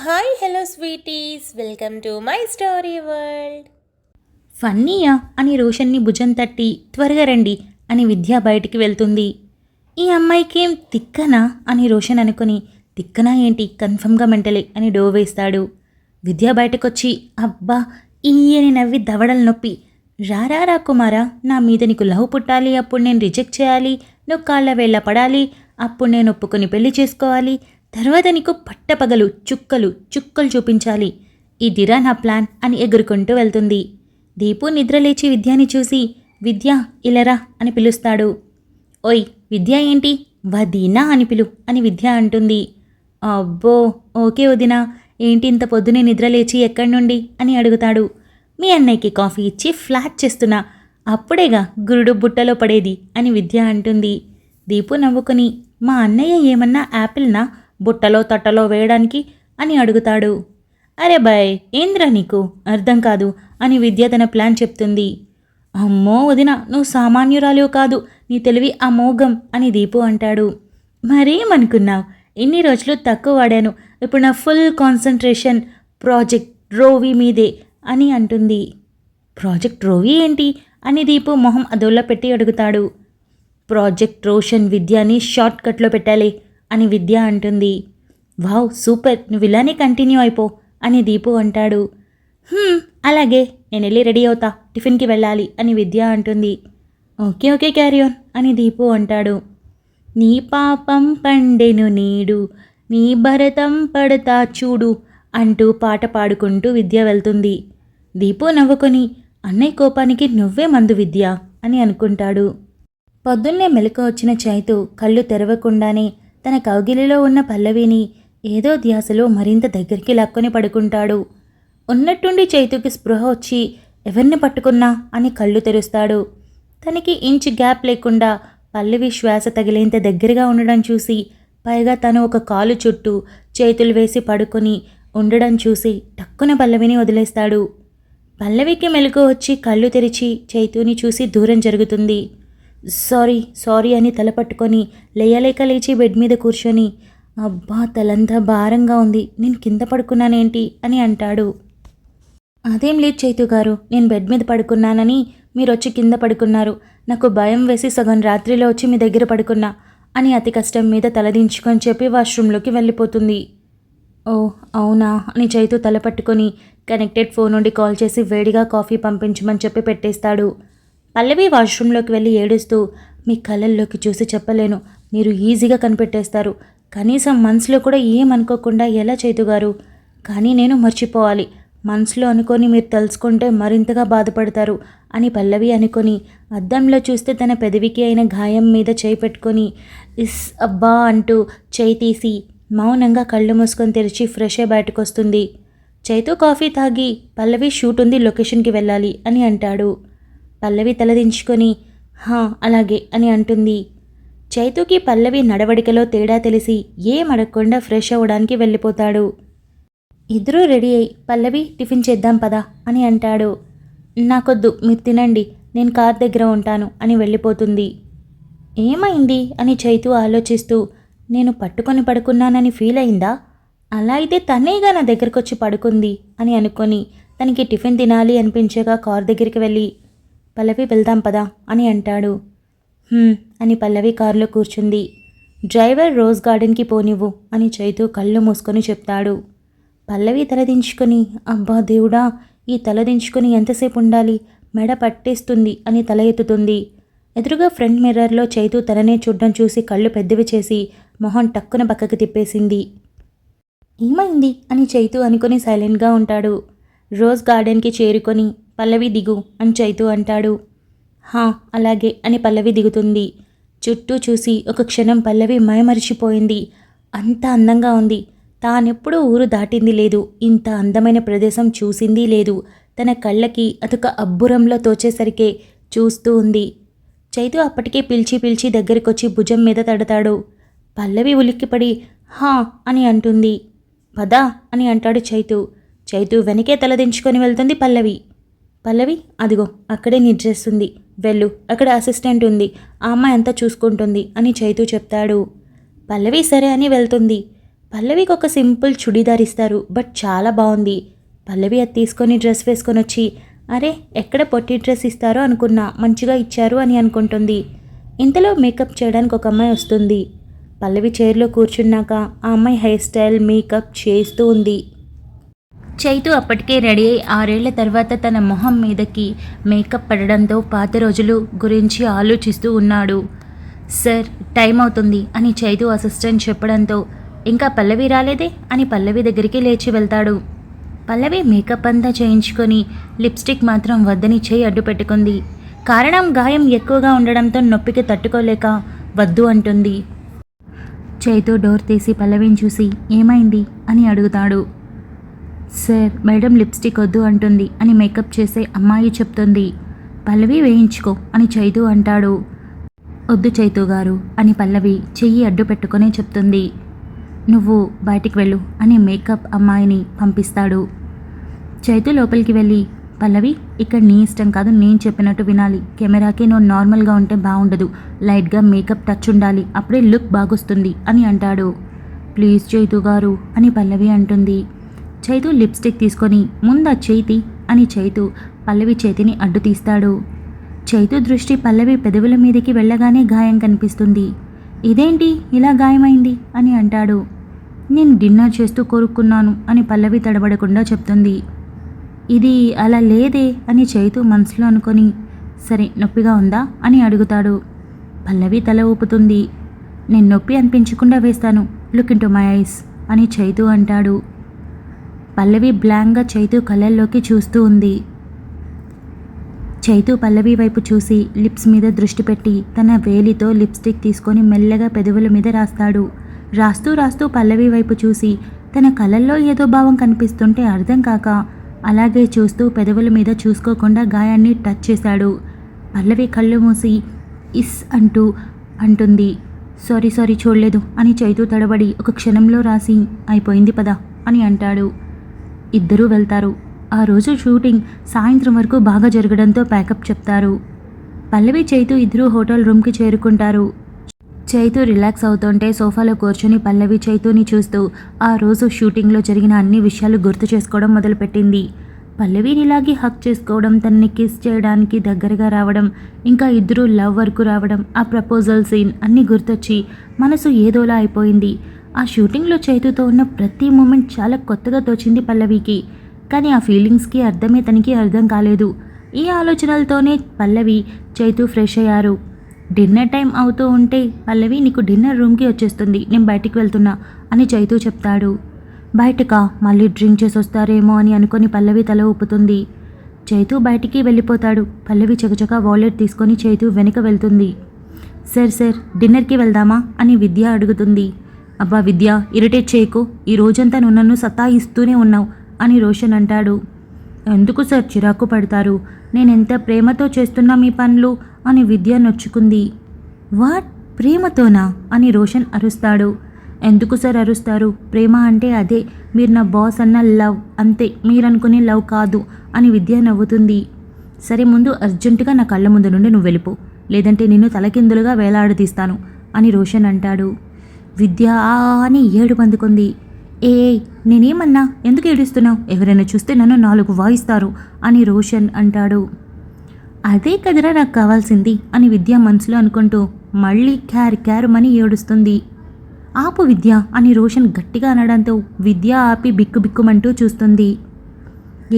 Hi hello sweeties, welcome to my story world. ఫన్నీయా అని రోషన్ని భుజం తట్టి త్వరగా రండి అని విద్య బయటికి వెళ్తుంది. ఈ అమ్మాయికేం తిక్కనా అని రోషన్ అనుకుని తిక్కనా ఏంటి కన్ఫర్మ్గా మెంటలే అని డోర్ వేస్తాడు. విద్య బయటకొచ్చి అబ్బా ఈయని నవ్వి దవడలు నొప్పి రారా కుమారా, నా మీద నీకు లవ్ పుట్టాలి, అప్పుడు నేను రిజెక్ట్ చేయాలి, నువ్వు కాళ్ళ వేళ్ళ పడాలి, అప్పుడు నేను ఒప్పుకొని పెళ్లి చేసుకోవాలి, తర్వాత నీకు పట్టపగలు చుక్కలు చూపించాలి, ఇదిరా నా ప్లాన్ అని ఎగురుకుంటూ వెళ్తుంది. దీపు నిద్రలేచి విద్యాని చూసి విద్య ఇలరా అని పిలుస్తాడు. ఓయ్ విద్య ఏంటి వదినా అని పిలు అని విద్య అంటుంది. అబ్బో ఓకే వదినా, ఏంటి ఇంత పొద్దునే నిద్రలేచి ఎక్కడి నుండి అని అడుగుతాడు. మీ అన్నయ్యకి కాఫీ ఇచ్చి ఫ్లాట్ చేస్తున్నా, అప్పుడేగా గురుడు బుట్టలో పడేది అని విద్య అంటుంది. దీపు నవ్వుకుని మా అన్నయ్య ఏమన్నా యాపిల్నా బుట్టలో తట్టలో వేయడానికి అని అడుగుతాడు. అరే బాయ్ ఏంద్రా నీకు అర్థం కాదు అని విద్య తన ప్లాన్ చెప్తుంది. అమ్మో వదిన నువ్వు సామాన్యురాలు కాదు, నీ తెలివి అమోఘం అని దీపు అంటాడు. మరేమనుకున్నావు, ఎన్ని రోజులు తక్కువ వాడాను, ఇప్పుడు నా ఫుల్ కాన్సన్ట్రేషన్ ప్రాజెక్ట్ రోవి మీదే అని అంటుంది. ప్రాజెక్ట్ రోవి ఏంటి అని దీపు మొహం అదోలా పెట్టి అడుగుతాడు. ప్రాజెక్ట్ రోషన్ విద్యని షార్ట్ కట్లో పెట్టాలి అని విద్య అంటుంది. వావ్ సూపర్, నువ్వు ఇలానే కంటిన్యూ అయిపో అని దీపు అంటాడు. అలాగే నేను వెళ్ళి రెడీ అవుతా, టిఫిన్కి వెళ్ళాలి అని విద్య అంటుంది. ఓకే క్యారీ ఆన్ అని దీపు అంటాడు. నీ పాపం పండెను నీడు, నీ భరతం పడతా చూడు అంటూ పాట పాడుకుంటూ విద్య వెళ్తుంది. దీపు నవ్వుకొని అన్నయ్య కోపానికి నువ్వే మందు విద్య అని అనుకుంటాడు. పొద్దున్నే మెలకు వచ్చిన చైతు కళ్ళు తెరవకుండానే తన కౌగిలిలో ఉన్న పల్లవిని ఏదో ధ్యాసలో మరింత దగ్గరికి లాక్కొని పడుకుంటాడు. ఉన్నట్టుండి చైతుకి స్పృహ వచ్చి ఎవరిని పట్టుకున్నా అని కళ్ళు తెరుస్తాడు. తనకి ఇంచు గ్యాప్ లేకుండా పల్లవి శ్వాస తగిలేంత దగ్గరగా ఉండడం చూసి, పైగా తను ఒక కాలు చుట్టూ చేతులు వేసి పడుకొని ఉండడం చూసి టక్కున పల్లవిని వదిలేస్తాడు. పల్లవికి మెలకు వచ్చి కళ్ళు తెరిచి చైతుని చూసి దూరం జరుగుతుంది. సారీ అని తల పట్టుకొని లేయలేక లేచి బెడ్ మీద కూర్చొని అబ్బా తలంతా భారంగా ఉంది, నేను కింద పడుకున్నానేంటి అని అంటాడు. అదేం లేదు చైతు గారు, నేను బెడ్ మీద పడుకున్నానని మీరు వచ్చి కింద పడుకున్నారు, నాకు భయం వేసి సగం రాత్రిలో వచ్చి మీ దగ్గర పడుకున్నా అని అతి కష్టం మీద తలదించుకొని చెప్పి వాష్రూమ్లోకి వెళ్ళిపోతుంది. ఓ అవునా అని చైతు తల పట్టుకొని కనెక్టెడ్ ఫోన్ నుండి కాల్ చేసి వేడిగా కాఫీ పంపించమని చెప్పి పెట్టేస్తాడు. పల్లవి వాష్రూమ్లోకి వెళ్ళి ఏడుస్తూ మీ కళ్ళల్లోకి చూసి చెప్పలేను, మీరు ఈజీగా కనిపెట్టేస్తారు, కనీసం మనసులో కూడా ఏమనుకోకుండా ఎలా చైతుగారు, కానీ నేను మర్చిపోవాలి, మనసులో అనుకొని మీరు తెలుసుకుంటే మరింతగా బాధపడతారు అని పల్లవి అనుకొని అద్దంలో చూస్తే తన పెదవికి అయిన గాయం మీద చేయి పెట్టుకొని ఇస్ అబ్బా అంటూ చేయి తీసి మౌనంగా కళ్ళు మూసుకొని తెరిచి ఫ్రెష్ అయి బయటకు వస్తుంది. చైతు కాఫీ తాగి పల్లవి షూట్ ఉంది, లొకేషన్కి వెళ్ళాలి అని అంటాడు. పల్లవి తలదించుకొని అలాగే అని అంటుంది. చైతుకి పల్లవి నడవడికలో తేడా తెలిసి ఏం అడగకుండా ఫ్రెష్ అవ్వడానికి వెళ్ళిపోతాడు. ఇద్దరూ రెడీ అయ్యి పల్లవి టిఫిన్ చేద్దాం పదా అని అంటాడు. నాకొద్దు, మీరు తినండి, నేను కార్ దగ్గర ఉంటాను అని వెళ్ళిపోతుంది. ఏమైంది అని చైతు ఆలోచిస్తూ నేను పట్టుకొని పడుకున్నానని ఫీల్ అయిందా, అలా అయితే తనేగా నా దగ్గరకు వచ్చి పడుకుంది అని అనుకొని తనకి టిఫిన్ తినాలి అనిపించగా కార్ దగ్గరికి వెళ్ళి పల్లవి వెళ్దాం పదా అని అంటాడు. అని పల్లవి కారులో కూర్చుంది. డ్రైవర్ రోజ్ గార్డెన్కి పోనివ్వు అని చైతు కళ్ళు మూసుకొని చెప్తాడు. పల్లవి తలదించుకొని అబ్బా దేవుడా, ఈ తలదించుకొని ఎంతసేపు ఉండాలి, మెడ పట్టేస్తుంది అని తల ఎత్తుతుంది. ఎదురుగా ఫ్రంట్ మిర్రర్లో చైతు తననే చూడ్డం చూసి కళ్ళు పెద్దవి చేసి మొహం టక్కున పక్కకి తిప్పేసింది. ఏమైంది అని చైతు అనుకుని సైలెంట్గా ఉంటాడు. రోజ్ గార్డెన్కి చేరుకొని పల్లవి దిగు అని చైతు అంటాడు. అలాగే అని పల్లవి దిగుతుంది. చుట్టూ చూసి ఒక క్షణం పల్లవి మైమరిచిపోయింది. అంత అందంగా ఉంది, తానెప్పుడూ ఊరు దాటింది లేదు, ఇంత అందమైన ప్రదేశం చూసింది లేదు. తన కళ్ళకి అదొక అబ్బురంలో తోచేసరికే చూస్తూ ఉంది. చైతు అప్పటికే పిలిచి దగ్గరికొచ్చి భుజం మీద తడతాడు. పల్లవి ఉలిక్కిపడి అని అంటుంది. పదా అని అంటాడు చైతు. చైతు వెనకే తలదించుకొని వెళ్తుంది పల్లవి అదిగో అక్కడే నిద్రేస్తుంది, వెళ్ళు, అక్కడ అసిస్టెంట్ ఉంది, ఆ అమ్మాయి అంతా చూసుకుంటుంది అని చైతు చెప్తాడు. పల్లవి సరే అని వెళ్తుంది. పల్లవికి ఒక సింపుల్ చుడీదార్ ఇస్తారు, బట్ చాలా బాగుంది. పల్లవి అది తీసుకొని డ్రెస్ వేసుకొని వచ్చి, అరే ఎక్కడ పొట్టి డ్రెస్ ఇస్తారో అనుకున్నా, మంచిగా ఇచ్చారు అని అనుకుంటుంది. ఇంతలో మేకప్ చేయడానికి ఒక అమ్మాయి వస్తుంది. పల్లవి చైర్లో కూర్చున్నాక ఆ అమ్మాయి హెయిర్ స్టైల్ మేకప్ చేస్తూ ఉంది. చైతు అప్పటికే రెడీ అయి 6 ఏళ్ల తర్వాత తన మొహం మీదకి మేకప్ పడడంతో పాత రోజులు గురించి ఆలోచిస్తూ ఉన్నాడు. సార్ టైం అవుతుంది అని చైతు అసిస్టెంట్ చెప్పడంతో, ఇంకా పల్లవి రాలేదే అని పల్లవి దగ్గరికి లేచి వెళ్తాడు. పల్లవి మేకప్ అంతా చేయించుకొని లిప్స్టిక్ మాత్రం వద్దని చేయి అడ్డు పెట్టుకుంది. కారణం గాయం ఎక్కువగా ఉండడంతో నొప్పికి తట్టుకోలేక వద్దు అంటుంది. చైతు డోర్ తీసి పల్లవిని చూసి ఏమైంది అని అడుగుతాడు. సార్ మేడం లిప్స్టిక్ వద్దు అంటుంది అని మేకప్ చేసే అమ్మాయి చెప్తుంది. పల్లవి వేయించుకో అని చైతు అంటాడు. వద్దు చైతు గారు అని పల్లవి చెయ్యి అడ్డు పెట్టుకునే చెప్తుంది. నువ్వు బయటికి వెళ్ళు అని మేకప్ అమ్మాయిని పంపిస్తాడు. చైతు లోపలికి వెళ్ళి, పల్లవి ఇక్కడ నీ ఇష్టం కాదు, నేను చెప్పినట్టు వినాలి. కెమెరాకి నువ్వు నార్మల్గా ఉంటే బాగుండదు, లైట్గా మేకప్ టచ్ ఉండాలి, అప్పుడే లుక్ బాగొస్తుంది అని అంటాడు. ప్లీజ్ చైతు గారు అని పల్లవి అంటుంది. చైతు లిప్స్టిక్ తీసుకొని ముందా చేతి అని చైతు పల్లవి చేతిని అడ్డు తీస్తాడు. చైతు దృష్టి పల్లవి పెదవుల మీదకి వెళ్ళగానే గాయం కనిపిస్తుంది. ఇదేంటి ఇలా గాయమైంది అని అంటాడు. నేను డిన్నర్ చేస్తూ కోరుకున్నాను అని పల్లవి తడబడకుండా చెప్తుంది. ఇది అలా లేదే అని చైతు మనసులో అనుకొని, సరే నొప్పిగా ఉందా అని అడుగుతాడు. పల్లవి తల ఊపుతుంది. నేను నొప్పి అనిపించకుండా వేస్తాను, లుక్ ఇంటూ మై ఐస్ అని చైతు అంటాడు. పల్లవి బ్లాంక్గా చైతు కళ్ళల్లోకి చూస్తూ ఉంది. చైతు పల్లవి వైపు చూసి లిప్స్ మీద దృష్టి పెట్టి తన వేలితో లిప్స్టిక్ తీసుకొని మెల్లగా పెదవుల మీద రాస్తాడు. రాస్తూ రాస్తూ పల్లవి వైపు చూసి తన కళ్ళల్లో ఏదో భావం కనిపిస్తుంటే అర్థం కాక అలాగే చూస్తూ పెదవుల మీద చూసుకోకుండా గాయాన్ని టచ్ చేశాడు. పల్లవి కళ్ళు మూసి ఇస్ అంటుంది. సారీ చూడలేదు అని చైతు తడబడి ఒక క్షణంలో రాసి అయిపోయింది పద అని అంటాడు. ఇద్దరూ వెళ్తారు. ఆ రోజు షూటింగ్ సాయంత్రం వరకు బాగా జరగడంతో ప్యాకప్ చెప్తారు. పల్లవి చైతు ఇద్దరూ హోటల్ రూమ్కి చేరుకుంటారు. చైతు రిలాక్స్ అవుతుంటే సోఫాలో కూర్చొని పల్లవి చైతుని చూస్తూ ఆ రోజు షూటింగ్లో జరిగిన అన్ని విషయాలు గుర్తు చేసుకోవడం మొదలుపెట్టింది. పల్లవిని ఇలాగే హక్ చేసుకోవడం, తనని కిస్ చేయడానికి దగ్గరగా రావడం, ఇంకా ఇద్దరూ లవ్ వరకు రావడం, ఆ ప్రపోజల్ సీన్ అన్నీ గుర్తొచ్చి మనసు ఏదోలా అయిపోయింది. ఆ షూటింగ్లో చైతుతో ఉన్న ప్రతి మూమెంట్ చాలా కొత్తగా తోచింది పల్లవికి. కానీ ఆ ఫీలింగ్స్కి అర్థమే తనకి అర్థం కాలేదు. ఈ ఆలోచనలతోనే పల్లవి చైతు ఫ్రెష్ అయ్యారు. డిన్నర్ టైం అవుతూ ఉంటే పల్లవి నీకు డిన్నర్ రూమ్కి వచ్చేస్తుంది, నేను బయటికి వెళ్తున్నా అని చైతు చెప్తాడు. బయటకా మళ్ళీ డ్రింక్ చేసి వస్తారేమో అని అనుకొని పల్లవి తల ఊపుతుంది. చైతు బయటికి వెళ్ళిపోతాడు. పల్లవి చకచకా వాలెట్ తీసుకొని చైతు వెనక వెళ్తుంది. సార్ డిన్నర్కి వెళ్దామా అని విద్య అడుగుతుంది. అబ్బా విద్య, ఇరిటేట్ చేయకు, ఈ రోజంతా నువ్వు నన్ను సతాయిస్తూనే ఉన్నావు అని రోషన్ అంటాడు. ఎందుకు సార్ చిరాకు పడతారు, నేనెంత ప్రేమతో చేస్తున్నా మీ పనులు అని విద్య నొచ్చుకుంది. వాట్, ప్రేమతోనా అని రోషన్ అరుస్తాడు. ఎందుకు సార్ అరుస్తారు, ప్రేమ అంటే అదే, మీరు నా బాస్ అన్న లవ్ అంతే, మీరనుకునే లవ్ కాదు అని విద్య నవ్వుతుంది. సరే ముందు అర్జెంటుగా నా కళ్ళ ముందు నుండి నువ్వు వెళ్ళిపో, లేదంటే నిన్ను తలకిందులుగా వేలాడదీస్తాను అని రోషన్ అంటాడు. విద్య అని ఏడు పందుకుంది. ఏ నేనేమన్నా, ఎందుకు ఏడుస్తున్నావు, ఎవరైనా చూస్తే నన్ను 4 వాయిస్తారు అని రోషన్ అంటాడు. అదే కదరా నాకు కావాల్సింది అని విద్య మనసులో అనుకుంటూ మళ్ళీ క్యారుమని ఏడుస్తుంది. ఆపు విద్య అని రోషన్ గట్టిగా అనడంతో విద్య ఆపి బిక్కుబిక్కుమంటూ చూస్తుంది.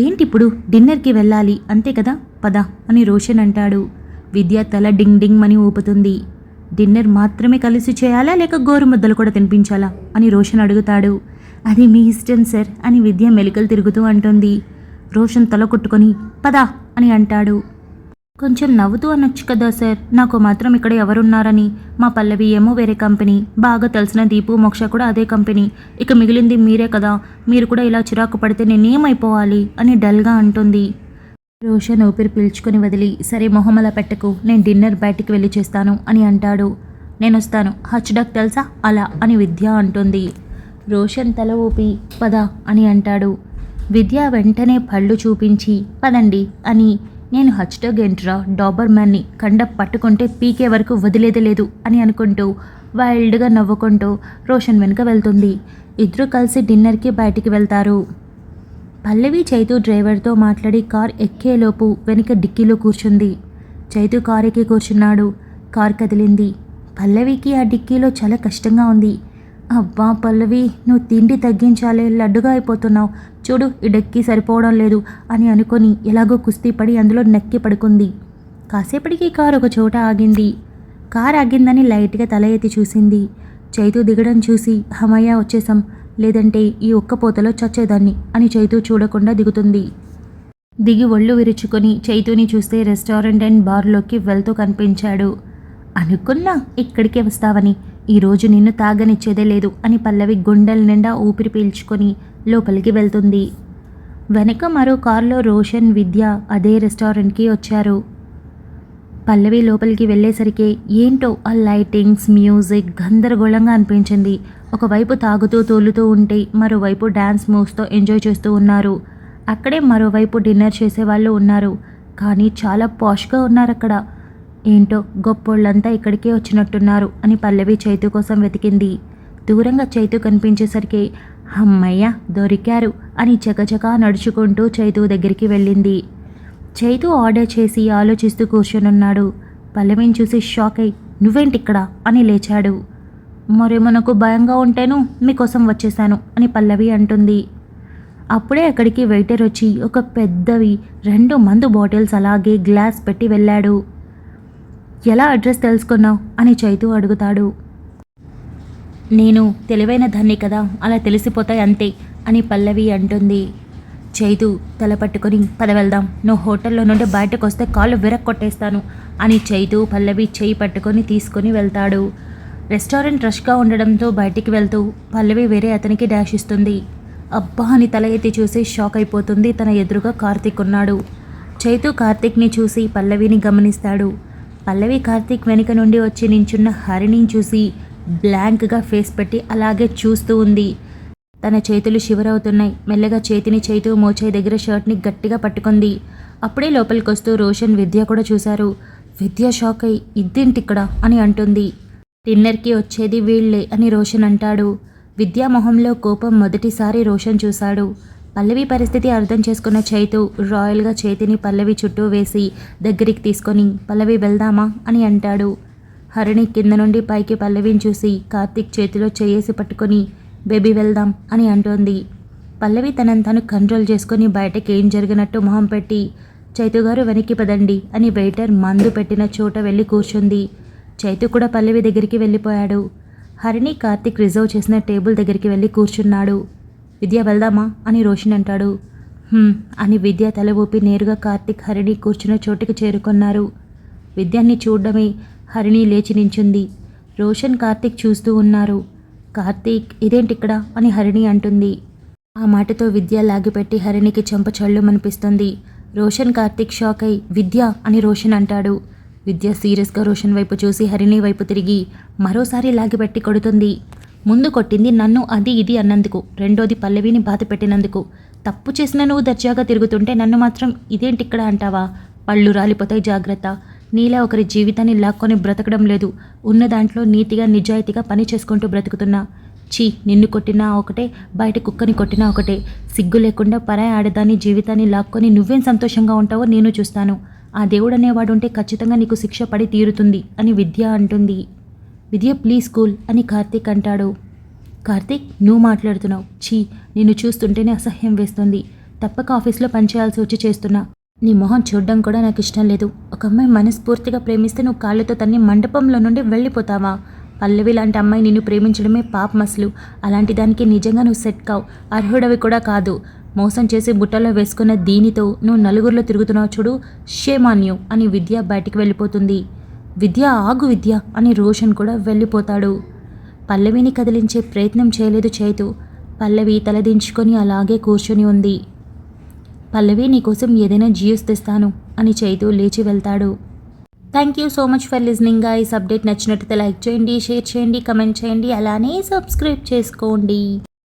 ఏంటిప్పుడు, డిన్నర్కి వెళ్ళాలి అంతే కదా, పద అని రోషన్ అంటాడు. విద్య తల డింగ్ డింగ్ అని ఊపుతుంది. డిన్నర్ మాత్రమే కలిసి చేయాలా లేక గోరుముద్దలు కూడా తినిపించాలా అని రోషన్ అడుగుతాడు. అది మీ ఇష్టం సార్ అని విద్య మెలికలు తిరుగుతూ అంటుంది. రోషన్ తల కొట్టుకొని పదా అని అంటాడు. కొంచెం నవ్వుతూ అనొచ్చు కదా సార్, నాకు మాత్రం ఇక్కడ ఎవరున్నారని, మా పల్లవి ఏమో వేరే కంపెనీ, బాగా తెలిసిన దీపు మోక్ష కూడా అదే కంపెనీ, ఇక మిగిలింది మీరే కదా, మీరు కూడా ఇలా చిరాకు పడితే నేనేమైపోవాలి అని డల్గా అంటుంది. రోషన్ ఊపిరి పీల్చుకొని వదిలి సరే మొహమలా పెట్టకు, నేను డిన్నర్ బయటికి వెళ్ళి చేస్తాను అని అంటాడు. నేను వస్తాను, హచ్డక్ తెలుసా అలా అని విద్య అంటుంది. రోషన్ తల ఊపి పద అని అంటాడు. విద్య వెంటనే పళ్ళు చూపించి పదండి అని, నేను హచ్డగ్ ఎంట్రా డాబర్ మ్యాన్ని కండ పట్టుకుంటే పీకే వరకు వదిలేదే లేదు అని అనుకుంటూ వైల్డ్గా నవ్వుకుంటూ రోషన్ వెనుక వెళ్తుంది. ఇద్దరు కలిసి డిన్నర్కి బయటికి వెళ్తారు. పల్లవి చైతు డ్రైవర్తో మాట్లాడి కార్ ఎక్కేలోపు వెనుక డిక్కీలో కూర్చుంది. చైతు కార్ ఎక్కి కూర్చున్నాడు. కార్ కదిలింది. పల్లవికి ఆ డిక్కీలో చాలా కష్టంగా ఉంది. అబ్బా పల్లవి, నువ్వు తిండి తగ్గించాలే, లడ్డుగా అయిపోతున్నావు చూడు, ఈ డెక్కి సరిపోవడం లేదు అని అనుకొని ఎలాగో కుస్తీ పడి అందులో నక్కి పడుకుంది. కాసేపటికి కారు ఒక చోట ఆగింది. కారు ఆగిందని లైట్గా తల ఎత్తి చూసింది. చైతు దిగడం చూసి హమయ్య వచ్చేసాం, లేదంటే ఈ ఒక్కపోతలో చచ్చేదాన్ని అని చైతు చూడకుండా దిగుతుంది. దిగి ఒళ్ళు విరుచుకొని చైతుని చూస్తే రెస్టారెంట్ అండ్ బార్లోకి వెళ్తూ కనిపించాడు. అనుకున్నా ఇక్కడికే వస్తావని, ఈరోజు నిన్ను తాగనిచ్చేదే లేదు అని పల్లవి గుండెల నిండా ఊపిరి పీల్చుకొని లోపలికి వెళ్తుంది. వెనక మరో కారులో రోషన్, విద్య అదే రెస్టారెంట్కి వచ్చారు. పల్లవి లోపలికి వెళ్ళేసరికి ఏంటో ఆ లైటింగ్స్, మ్యూజిక్ గందరగోళంగా అనిపించింది. ఒకవైపు తాగుతూ తోలుతూ ఉంటే మరోవైపు డ్యాన్స్ మూవ్స్తో ఎంజాయ్ చేస్తూ ఉన్నారు. అక్కడే మరోవైపు డిన్నర్ చేసేవాళ్ళు ఉన్నారు. కానీ చాలా పాష్గా ఉన్నారు అక్కడ. ఏంటో గొప్పోళ్ళంతా ఇక్కడికే వచ్చినట్టున్నారు అని పల్లవి చైతు కోసం వెతికింది. దూరంగా చైతు కనిపించేసరికి అమ్మయ్య దొరికారు అని చకచకా నడుచుకుంటూ చైతు దగ్గరికి వెళ్ళింది. చైతు ఆర్డర్ చేసి ఆలోచిస్తూ కూర్చొనున్నాడు. పల్లవిని చూసి షాక్ అయి నువ్వేంటిక్కడ అని లేచాడు. మరి మనకు భయంగా ఉంటేను మీకోసం వచ్చేసాను అని పల్లవి అంటుంది. అప్పుడే అక్కడికి వెయిటర్ వచ్చి ఒక పెద్దవి 2 మందు బాటిల్స్ అలాగే గ్లాస్ పెట్టి వెళ్ళాడు. ఎలా అడ్రస్ తెలుసుకున్నావు అని చైతు అడుగుతాడు. నేను తెలివైన దాన్ని కదా, అలా తెలిసిపోతాయి అంతే అని పల్లవి అంటుంది. చైతు తల పట్టుకొని పద వెళ్దాం, నువ్వు హోటల్లో నుండి బయటకు వస్తే కాళ్ళు విరక్కొట్టేస్తాను అని చైతు పల్లవి చేయి పట్టుకొని తీసుకొని వెళ్తాడు. రెస్టారెంట్ రష్గా ఉండడంతో బయటికి వెళ్తూ పల్లవి వేరే అతనికి డాష్ ఇస్తుంది. అబ్బా అని తల ఎత్తి చూసి షాక్ అయిపోతుంది. తన ఎదురుగా కార్తీక్ ఉన్నాడు. చైతు కార్తీక్ని చూసి పల్లవిని గమనిస్తాడు. పల్లవి కార్తీక్ వెనుక నుండి వచ్చి నించున్న హరిణిని చూసి బ్లాంక్గా ఫేస్ పెట్టి అలాగే చూస్తూ ఉంది. తన చేతులు షివరవుతున్నాయి. మెల్లగా చేతిని చైతు మోచేయి దగ్గర షర్ట్ని గట్టిగా పట్టుకుంది. అప్పుడే లోపలికి వస్తూ రోషన్, విద్య కూడా చూశారు. విద్య షాక్ అయి ఇదేంటిక్కడ అని అంటుంది. డిన్నర్కి వచ్చేది వీళ్ళే అని రోషన్ అంటాడు. విద్యా మొహంలో కోపం మొదటిసారి రోషన్ చూశాడు. పల్లవి పరిస్థితి అర్థం చేసుకున్న చైతు రాయల్గా చేతిని పల్లవి చుట్టూ వేసి దగ్గరికి తీసుకొని పల్లవి వెళ్దామా అని అంటాడు. హరిణి కింద నుండి పైకి పల్లవిని చూసి కార్తీక్ చేతిలో చేయేసి పట్టుకొని బేబీ వెళ్దాం అని అంటోంది. పల్లవి తనని తను కంట్రోల్ చేసుకొని బయటకి ఏం జరిగినట్టు మొహం పెట్టి చైతు గారు వెనక్కి పదండి అని వెయిటర్ మందు పెట్టిన చోట వెళ్ళి కూర్చుంది. చైతు కూడా పల్లవి దగ్గరికి వెళ్ళిపోయాడు. హరిణి కార్తీక్ రిజర్వ్ చేసిన టేబుల్ దగ్గరికి వెళ్ళి కూర్చున్నాడు. విద్య వెళ్దామా అని రోషన్ అంటాడు. అని విద్య తల ఊపి నేరుగా కార్తీక్ హరిణి కూర్చున్న చోటుకి చేరుకున్నారు. విద్యాన్ని చూడడమే హరిణి లేచి నించుంది. రోషన్ కార్తీక్ చూస్తూ ఉన్నారు. కార్తీక్ ఇదేంటిక్కడ అని హరిణి అంటుంది. ఆ మాటతో విద్య లాగిపెట్టి హరిణికి చెంప చళ్ళుమనిపిస్తుంది. రోషన్ కార్తీక్ షాక్ అయి విద్య అని రోషన్ అంటాడు. విద్య సీరియస్గా రోషన్ వైపు చూసి హరిణి వైపు తిరిగి మరోసారి లాగిపెట్టి కొడుతుంది. ముందు కొట్టింది నన్ను అది ఇది అన్నందుకు, రెండోది పల్లవిని బాధ పెట్టినందుకు. తప్పు చేసిన నువ్వు దర్జాగా తిరుగుతుంటే నన్ను మాత్రం ఇదేంటిక్కడ అంటావా? పళ్ళు రాలిపోతాయి, జాగ్రత్త. నీలా ఒకరి జీవితాన్ని లాక్కొని బ్రతకడం లేదు. ఉన్న దాంట్లో నీతిగా నిజాయితీగా పని చేసుకుంటూ బ్రతుకుతున్నా. చీ, నిన్ను కొట్టినా ఒకటే, బయట కుక్కని కొట్టినా ఒకటే. సిగ్గు లేకుండా పరాయి ఆడదాన్ని జీవితాన్ని లాక్కొని నువ్వేం సంతోషంగా ఉంటావో నేను చూస్తాను. ఆ దేవుడు అనేవాడు ఉంటే ఖచ్చితంగా నీకు శిక్ష పడి తీరుతుంది అని విద్య అంటుంది. విద్య ప్లీజ్ కూల్ అని కార్తీక్ అంటాడు. కార్తీక్ నువ్వు మాట్లాడుతున్నావు. చీ, నిన్ను చూస్తుంటేనే అసహ్యం వేస్తుంది. తప్పక ఆఫీస్లో పనిచేయాల్సి వచ్చి చేస్తున్నా. నీ మొహం చూడడం కూడా నాకు ఇష్టం లేదు. ఒక అమ్మాయి మనస్ఫూర్తిగా ప్రేమిస్తే నువ్వు కాళ్ళతో తన్ని మండపంలో నుండి వెళ్ళిపోతావా? పల్లవి లాంటి అమ్మాయి నిన్ను ప్రేమించడమే పాపం అసలు. అలాంటి దానికి నిజంగా నువ్వు సెట్ కావు, అర్హుడవి కూడా కాదు. మోసం చేసి బుట్టలో వేసుకున్న దీనితో నువ్వు నలుగురిలో తిరుగుతున్నావు చూడు, షేమ్ ఆన్ యూ అని విద్య బయటికి వెళ్ళిపోతుంది. విద్య ఆగు విద్య అని రోషన్ కూడా వెళ్ళిపోతాడు. పల్లవిని కదిలించే ప్రయత్నం చేయలేదు చైతు. పల్లవి తలదించుకొని అలాగే కూర్చొని ఉంది. పల్లవి నీకోసం ఏదైనా జ్యూస్ తెస్తాను అని చైతు లేచి వెళ్తాడు. Thank you so much for listening guys. Update నచ్చినట్లయితే లైక్ చేయండి, షేర్ చేయండి, కమెంట్ చేయండి, అలానే సబ్స్క్రైబ్ చేసుకోండి.